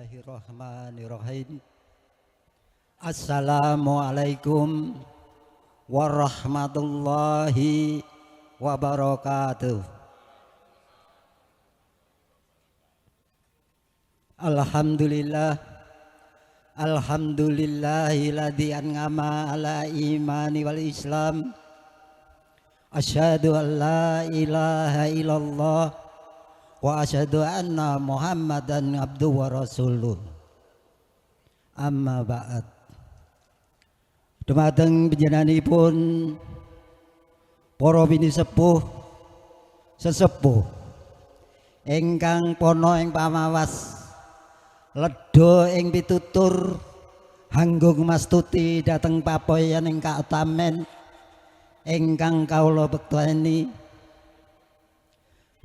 Bismillahirrahmanirrahim. Assalamualaikum warahmatullahi wabarakatuh. Alhamdulillah, alhamdulillahilladzi an'ama ala imani wal islam. Asyhadu an la ilaha illallah wa asyhadu anna Muhammadan abduhu wa rasuluh. Amma ba'd. Dumateng panjenenganipun para bini sepuh sesepuh ingkang pono ing pamawas, ledha ing pitutur hanggung mastuti dhateng papoyan ing kautamen ingkang kawula bektani.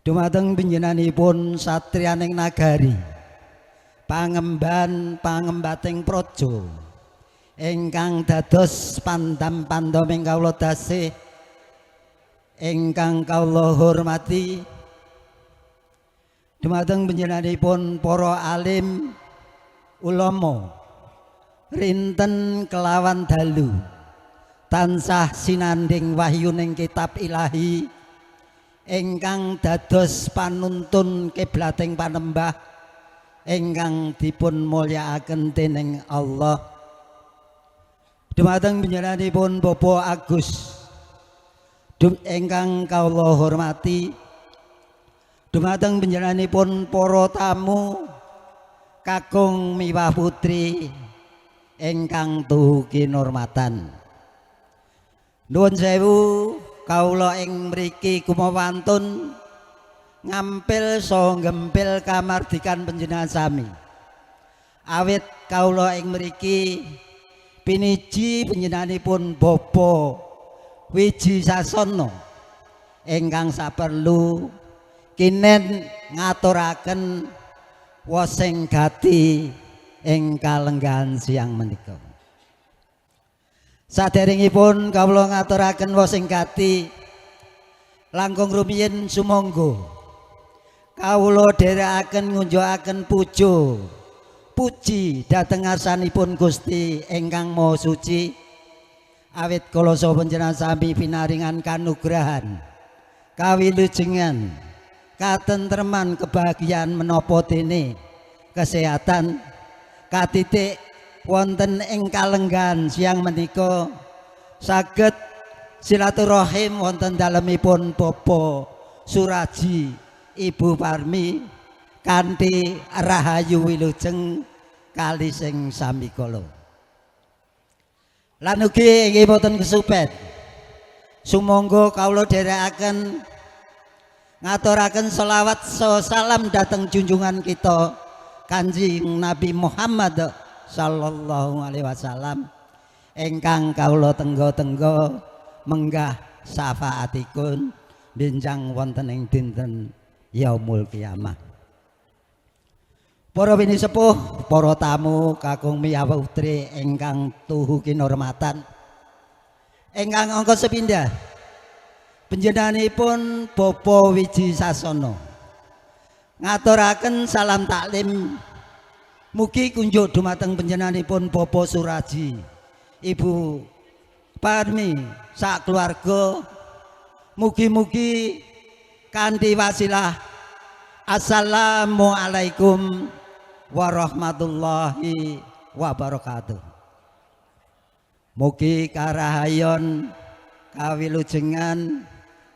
Dumateng panjenenganipun satriyaning nagari, pangemban pangembating praja ingkang dados pandam-pandhaming kawula tasih ingkang kawula hormati. Dumateng panjenenganipun para alim ulama rinten kelawan dalu tansah sinanding wahyuning kitab ilahi ingkang dados panuntun kiblating panembah ingkang dipun mulyakaken dening Allah. Dumateng panjenenganipun Bapak Agus ingkang kawula hormati. Dumateng panjenenganipun para tamu kakung miwah putri ingkang tuhu kinurmatan. Nuwun sewu, kawula ing mriki kumawantun ngampil saha gempil kamardikan panjenengan sami. Awit kawula ing mriki piniji panjenenganipun Bapak Wiji Sasono ingkang saperlu kinen ngaturaken wasing gati ing kalenggahan siang menika. Saderengipun kawula ngaturaken wasing gati, langkung rumiyin sumangga kawula dherekaken ngunjukaken puji dhateng ngarsanipun Gusti ingkang Maha Suci. Awit kala saha panjenengan sami pinaringan kanugrahan, kawilujengan, katentreman, kebahagiaan menapa dene kesehatan katitik wonten ing kalenggahan siang menika saged silaturahim wonten dalemipun Bapak Suraji Ibu Parmi kanthi rahayu wilujeng kali sing sami kala. Lan ugi inggih boten kesupet sumangga kawula dherekaken ngaturaken selawat salam dhateng junjungan kita Kanjeng Nabi Muhammad sallallahu alaihi wasallam ingkang kawula tenggo-tenggo menggah syafaatipun benjang wonten ing dinten yaumul kiamah. Para bini sepuh, para tamu kakung miwah putri ingkang tuhu kinurmatan, ingkang angka sepindhah panjenenganipun Bapak Wiji Sasono ngaturaken salam taklim mugi kunjuk dumateng panjenenganipun Bapak Suraji Ibu Parmi sak keluarga. Mugi-mugi kanthi wasilah assalamualaikum warahmatullahi wabarakatuh. Mugi karahayon, kawilujengan,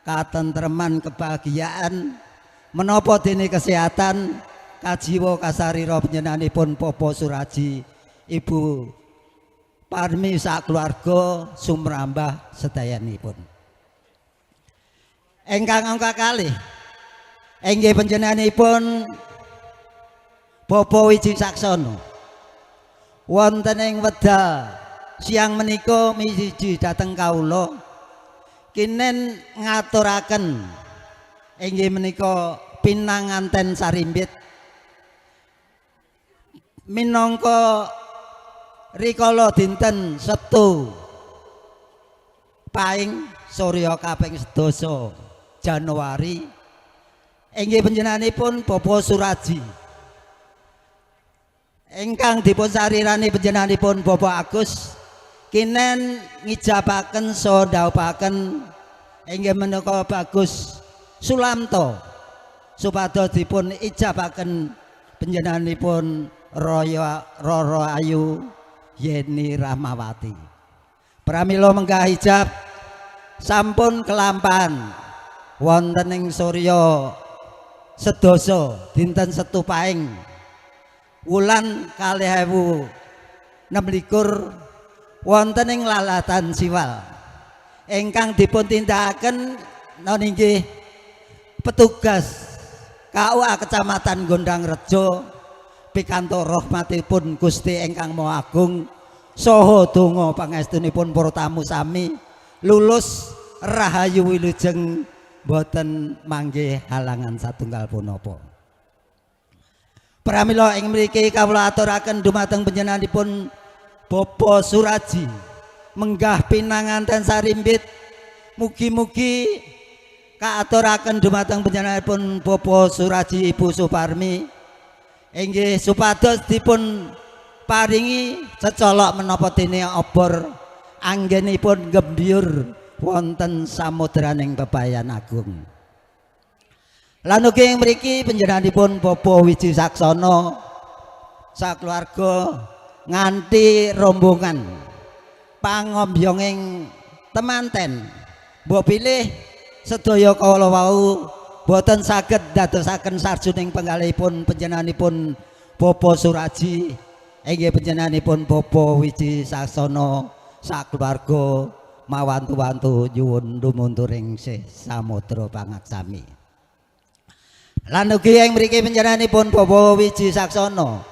katentreman, kebahagiaan menapa dene kesehatan kajiwa kasarira panjenenganipun Bapak Suraji Ibu Parmi sak keluarga sumrambah sedayanipun. Ingkang angka kalih inggih panjenenganipun Bapak Wiji Sasono wonten ing wedal siang menika miji dhateng kawula kinen ngaturaken inggih menika pinanganten sarimbit minangka rikala dinten Sabtu Paing Surya kaping 12 Januari inggih panjenenganipun Bapak Suraji ingkang dipun sarirani panjenenganipun Bapak Agus kinen ngijabaken saha ndhawuhaken inggih menika Bagus Sulamto supados dipun ijabaken panjenenganipun Roro Ayu Yeni Rahmawati. Pramila menggah ijab sampun kelampahan wonten ing surya sedasa dinten Setupaing wulan 2026 wonten ing lalatan Siwal ingkang dipun tindakaken nggih petugas KUA Kecamatan Gondang Rejo pikantuk rahmatipun Gusti ingkang Maha Agung saha donga pangestunipun para tamu sami lulus rahayu wilujeng boten manggih halangan satunggal punapa. Pramila ing mriki kawula aturaken dumateng panjenenganipun Bapak Suraji menggah pinanganten sarimbit mugi-mugi kaaturaken dumateng panjenenganipun Bapak Suraji Ibu Suparmi inggih supados dipun paringi cecolok menapa dene obor anggenipun gembyur wonten samudraning bebayan agung. Lan ugi ing mriki panjenenganipun Bapak Wiji Saksana sakeluarga nganti rombongan pangombyonging temanten mbok pilih sedaya kala wau boten saged dadosaken sarjuning penggalihipun panjenenganipun Bapak Suraji inggih panjenenganipun Bapak Wiji Saksana sakeluarga mawantu-wantu nyuwun lumunturing sih samudra pangaksami. Lan ugi ing mriki panjenenganipun Bapak Wiji Saksana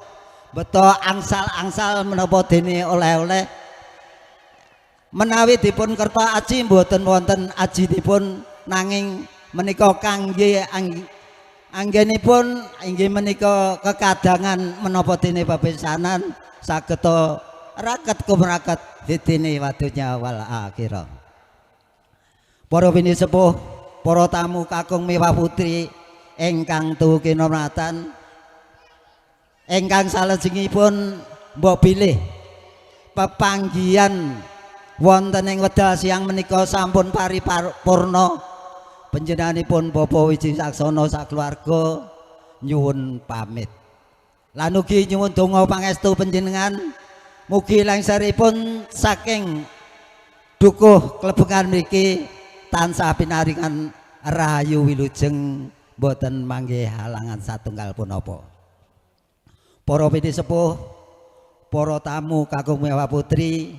beto angsal-angsal menapa dene oleh-oleh menawi dipun kerta aji mboten wonten ajinipun nanging menika kangge anggenipun inggih menika kekadangan menapa dene bebesanan saged raket kumraket dene wadunya wal akhirah. Para bini sepuh, para tamu kakung mewah putri ingkang tuhu kinurmatan ingkang salajengipun mbok bilih pepanggihan wonten ing wedal siang menika sampun paripurna. Panjenenganipun Bapak Wiji Saksana sakeluarga nyuwun pamit. Lan ugi nyuwun donga pangestu panjenengan mugi lengseripun saking dukuh klebengan mriki tansah pinaringan rahayu wilujeng boten manggih halangan satunggal punapa. Para bini sepuh, para tamu kakung mewah putri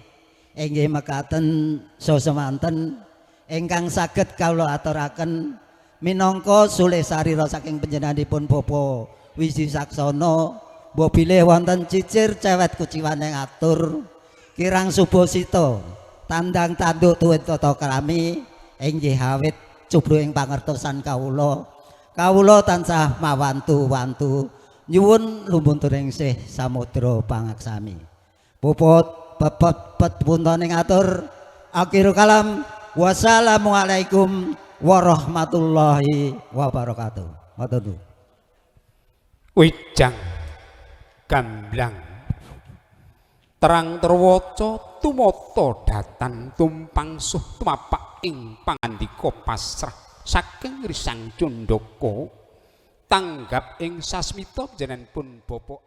inggih mekaten sesamanten ingkang saged kawula aturaken minangka sulih sarira saking panjenenganipun Bapak Wiji Saksana mbok bilih wonten cicir cewet kuciwane atur kirang subasita tandang tanduk tuwin tata krami inggih awit cubru ing pangertosan kawula tansah mawantu-wantu nyuwun lumunturing sih samudra pangaksami. Puput pepet punten ing atur akhirul kalam. Wassalamualaikum warahmatullahi wabarakatuh. Matur. Wijang gamblang terang terwaca tumata datan tumpang suh tumapak ing pangandika pasrah saking Risang Candaka tanggap ing sasmita panjenenganipun Bapak